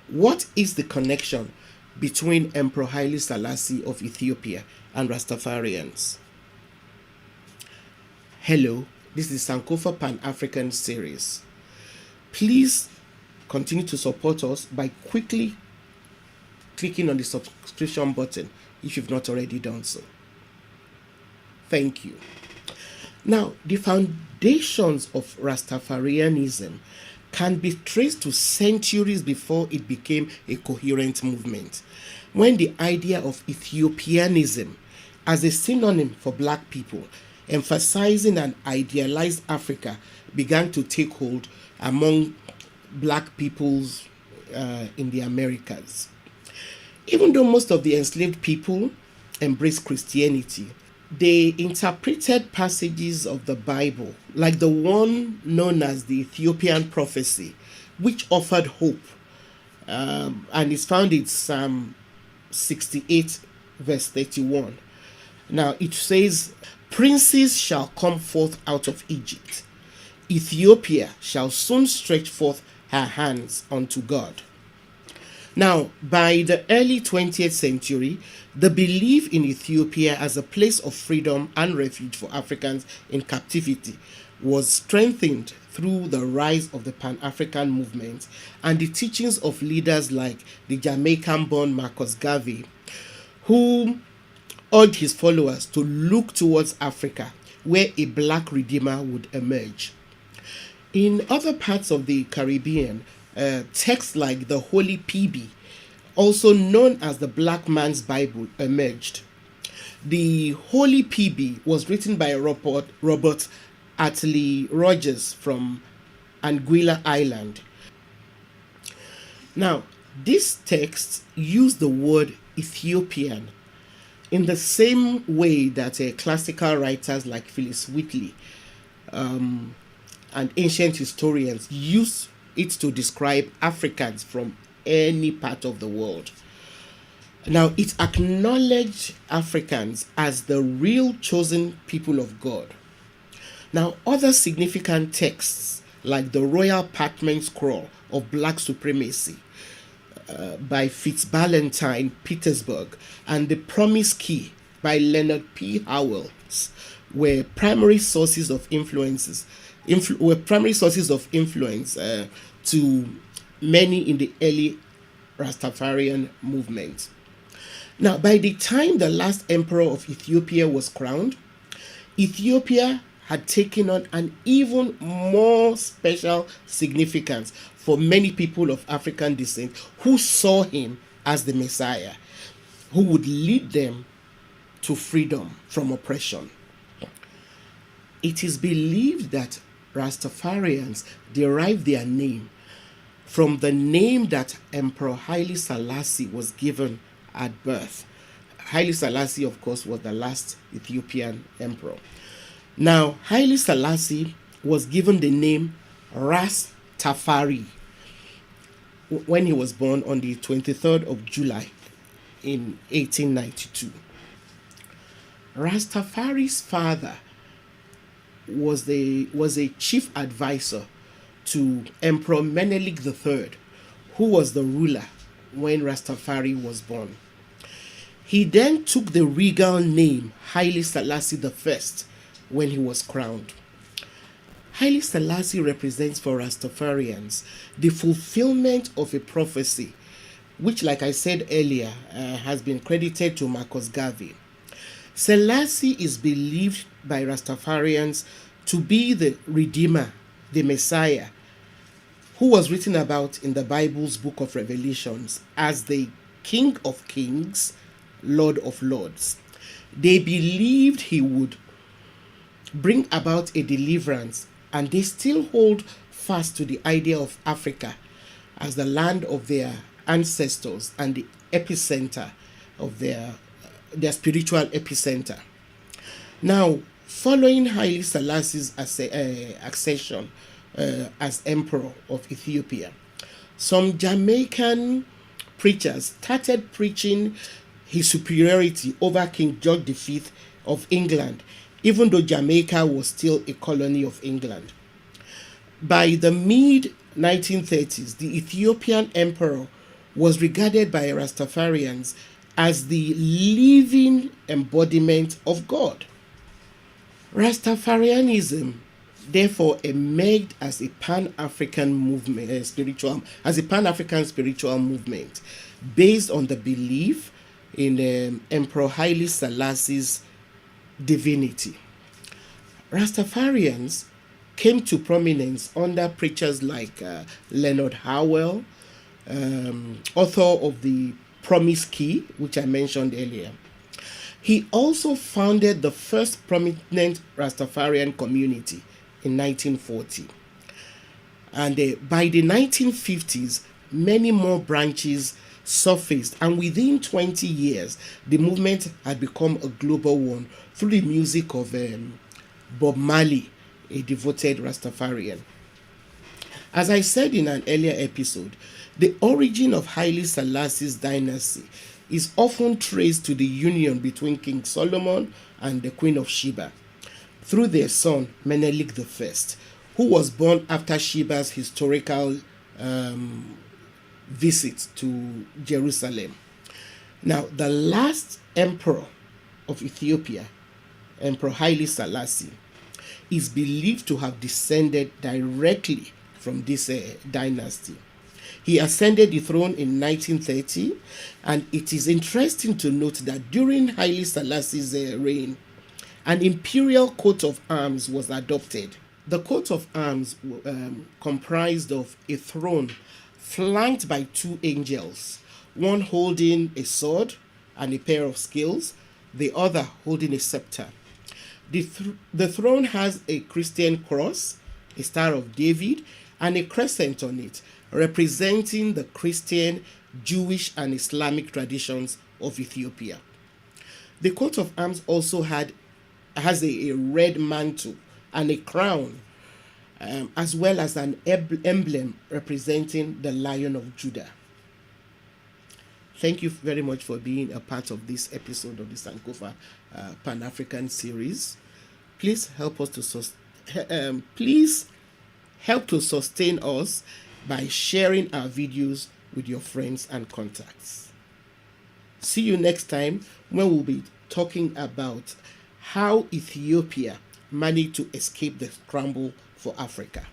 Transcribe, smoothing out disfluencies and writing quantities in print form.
What is the connection between Emperor Haile Selassie of Ethiopia and Rastafarians? Hello, this is Sankofa Pan-African series. Please continue to support us by quickly clicking on the subscription button if you've not already done so. Thank you. Now, the foundations of Rastafarianism can be traced to centuries before it became a coherent movement, when the idea of Ethiopianism as a synonym for black people, emphasizing an idealized Africa, began to take hold among black peoples in the Americas. Even though most of the enslaved people embraced Christianity, they interpreted passages of the Bible, like the one known as the Ethiopian prophecy, which offered hope, and is found in Psalm 68, verse 31. Now it says, "Princes shall come forth out of Egypt. Ethiopia shall soon stretch forth her hands unto God." Now, by the early 20th century, the belief in Ethiopia as a place of freedom and refuge for Africans in captivity was strengthened through the rise of the Pan-African movement and the teachings of leaders like the Jamaican-born Marcus Garvey, who urged his followers to look towards Africa, where a black redeemer would emerge. In other parts of the Caribbean, texts like the Holy PB, also known as the Black Man's Bible, emerged. The Holy PB was written by Robert Atlee Rogers from Anguilla Island. Now, these texts use the word Ethiopian in the same way that classical writers like Phyllis Wheatley and ancient historians use it to describe Africans from any part of the world. Now, it acknowledged Africans as the real chosen people of God. Now, other significant texts like the Royal Parchment Scroll of Black Supremacy by Fitzballantyne Petersburg and the Promise Key by Leonard P. Howells were primary sources of influence to many in the early Rastafarian movement. Now, by the time the last emperor of Ethiopia was crowned, Ethiopia had taken on an even more special significance for many people of African descent who saw him as the Messiah, who would lead them to freedom from oppression. It is believed that Rastafarians derived their name from the name that Emperor Haile Selassie was given at birth. Haile Selassie, of course, was the last Ethiopian emperor. Now, Haile Selassie was given the name Rastafari when he was born on the 23rd of July in 1892. Rastafari's father was a chief advisor to Emperor Menelik III, who was the ruler when Rastafari was born. He then took the regal name Haile Selassie I when he was crowned. Haile Selassie represents for Rastafarians the fulfillment of a prophecy, which, like I said earlier, has been credited to Marcus Garvey. Selassie is believed by Rastafarians to be the Redeemer, the Messiah, who was written about in the Bible's book of Revelations as the King of Kings, Lord of Lords. They believed he would bring about a deliverance, and they still hold fast to the idea of Africa as the land of their ancestors and the epicenter of their spiritual epicenter. Now, following Haile Selassie's accession as emperor of Ethiopia, some Jamaican preachers started preaching his superiority over King George V of England, even though Jamaica was still a colony of England. By the mid 1930s, the Ethiopian emperor was regarded by Rastafarians as the living embodiment of God. Rastafarianism therefore emerged as a pan-African movement, as a pan-African spiritual movement based on the belief in Emperor Haile Selassie's divinity. Rastafarians came to prominence under preachers like Leonard Howell, author of the Promise Key, which I mentioned earlier. He also founded the first prominent Rastafarian community in 1940. And by the 1950s, many more branches surfaced, and within 20 years, the movement had become a global one through the music of Bob Marley, a devoted Rastafarian. As I said in an earlier episode, the origin of Haile Selassie's dynasty is often traced to the union between King Solomon and the Queen of Sheba through their son Menelik I, who was born after Sheba's historical visit to Jerusalem. Now, the last emperor of Ethiopia, Emperor Haile Selassie, is believed to have descended directly from this dynasty. He ascended the throne in 1930, and it is interesting to note that during Haile Selassie's reign, an imperial coat of arms was adopted. The coat of arms comprised of a throne flanked by two angels, one holding a sword and a pair of scales, the other holding a scepter. The throne has a Christian cross, a Star of David, and a crescent on it, representing the Christian, Jewish, and Islamic traditions of Ethiopia. The coat of arms also has a red mantle and a crown, as well as an emblem representing the Lion of Judah. Thank you very much for being a part of this episode of the Sankofa Pan-African series. Please help to sustain us by sharing our videos with your friends and contacts. See you next time when we'll be talking about how Ethiopia managed to escape the scramble for Africa.